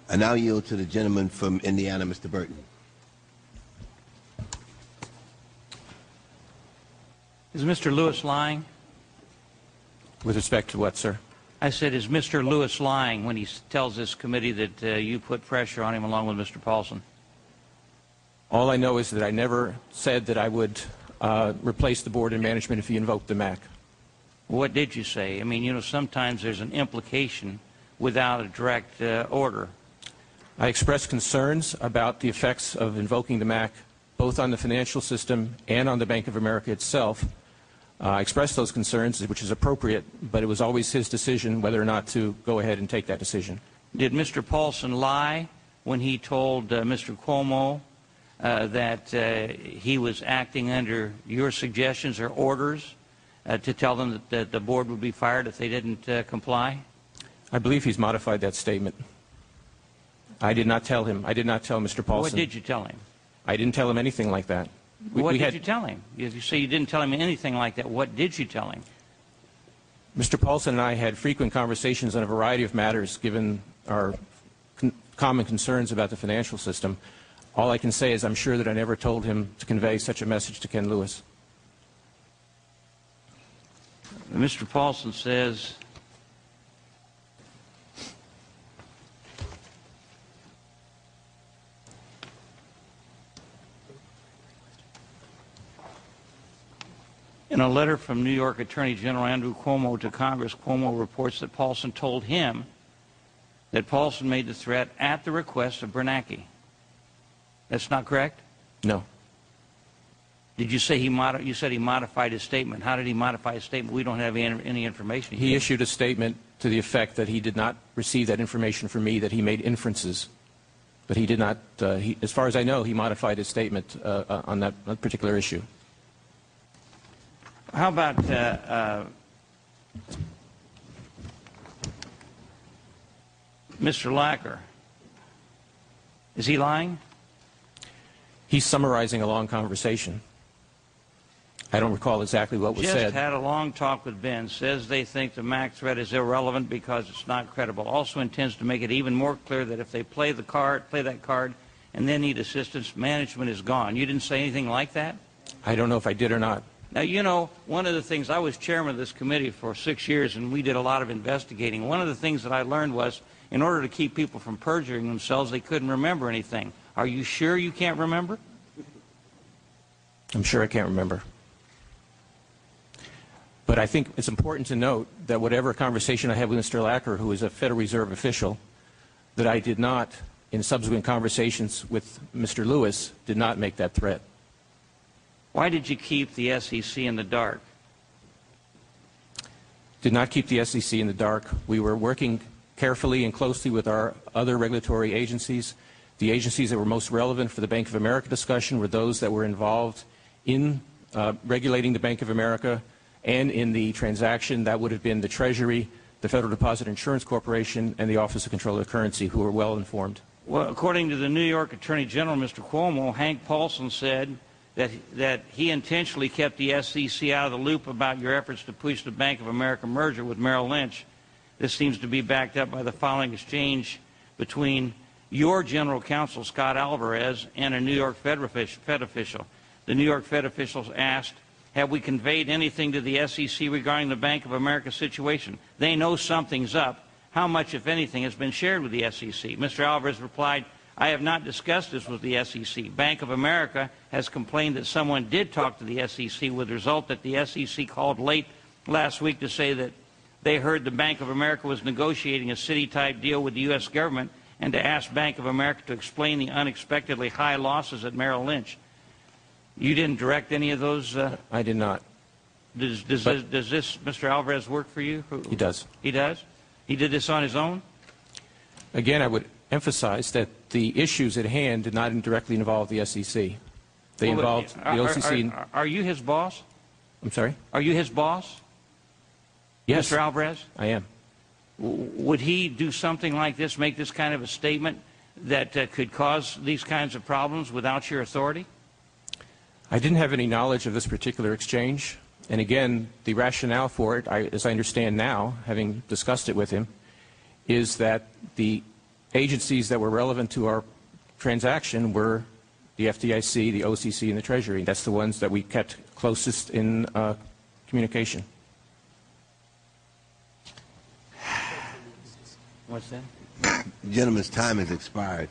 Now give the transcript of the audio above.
I now yield to the gentleman from Indiana, Mr. Burton. Is Mr. Lewis lying? With respect to what, sir? I said, is Mr. Lewis lying when he tells this committee that you put pressure on him along with Mr. Paulson? All I know is that I never said that I would replace the board and management if he invoked the MAC. What did you say? I mean, you know, sometimes there's an implication without a direct order. I expressed concerns about the effects of invoking the MAC, both on the financial system and on the Bank of America itself. I expressed those concerns, which is appropriate, but it was always his decision whether or not to go ahead and take that decision. Did Mr. Paulson lie when he told Mr. Cuomo that he was acting under your suggestions or orders to tell them that the board would be fired if they didn't comply? I believe he's modified that statement. I did not tell him. I did not tell Mr. Paulson. What did you tell him? I didn't tell him anything like that. What did you tell him? If you say you didn't tell him anything like that, what did you tell him? Mr. Paulson and I had frequent conversations on a variety of matters, given our common concerns about the financial system. All I can say is I'm sure that I never told him to convey such a message to Ken Lewis. Mr. Paulson says in a letter from New York Attorney General Andrew Cuomo to Congress, Cuomo reports that Paulson told him that Paulson made the threat at the request of Bernanke. That's not correct? No. Did you say you said he modified his statement? How did he modify his statement? We don't have any information. He issued a statement to the effect that he did not receive that information from me, that he made inferences. But he did not, as far as I know, he modified his statement on that particular issue. How about Mr. Lacker? Is he lying? He's summarizing a long conversation. I don't recall exactly what was said. Just had a long talk with Ben. Says they think the MAC threat is irrelevant because it's not credible. Also intends to make it even more clear that if they play that card, and then need assistance, management is gone. You didn't say anything like that? I don't know if I did or not. Now, you know, one of the things, I was chairman of this committee for 6 years, and we did a lot of investigating. One of the things that I learned was, in order to keep people from perjuring themselves, they couldn't remember anything. Are you sure you can't remember? I'm sure I can't remember. But I think it's important to note that whatever conversation I had with Mr. Lacker, who is a Federal Reserve official, that I did not, in subsequent conversations with Mr. Lewis, did not make that threat. Why did you keep the SEC in the dark? Did not keep the SEC in the dark. We were working carefully and closely with our other regulatory agencies. The agencies that were most relevant for the Bank of America discussion were those that were involved in regulating the Bank of America and in the transaction. That would have been the Treasury, the Federal Deposit Insurance Corporation, and the Office of Control of the Currency, who were well informed. Well, according to the New York Attorney General, Mr. Cuomo, Hank Paulson said that he intentionally kept the SEC out of the loop about your efforts to push the Bank of America merger with Merrill Lynch. This seems to be backed up by the following exchange between your general counsel, Scott Alvarez, and a New York Fed official. The New York Fed officials asked, have we conveyed anything to the SEC regarding the Bank of America situation? They know something's up. How much, if anything, has been shared with the SEC? Mr. Alvarez replied, I have not discussed this with the SEC. Bank of America has complained that someone did talk to the SEC, with the result that the SEC called late last week to say that they heard the Bank of America was negotiating a city-type deal with the U.S. government and to ask Bank of America to explain the unexpectedly high losses at Merrill Lynch. You didn't direct any of those? I did not. Does this, Mr. Alvarez, work for you? He does. He does? He did this on his own? Again, I would emphasize that the issues at hand did not directly involve the SEC. They involved the OCC. Are you his boss? I'm sorry? Are you his boss? Yes. Mr. Alvarez? I am. Would he do something like this, make this kind of a statement that could cause these kinds of problems without your authority? I didn't have any knowledge of this particular exchange. And again, the rationale for it, as I understand now, having discussed it with him, is that the agencies that were relevant to our transaction were the FDIC, the OCC, and the Treasury. That's the ones that we kept closest in communication. What's that? The gentleman's time has expired.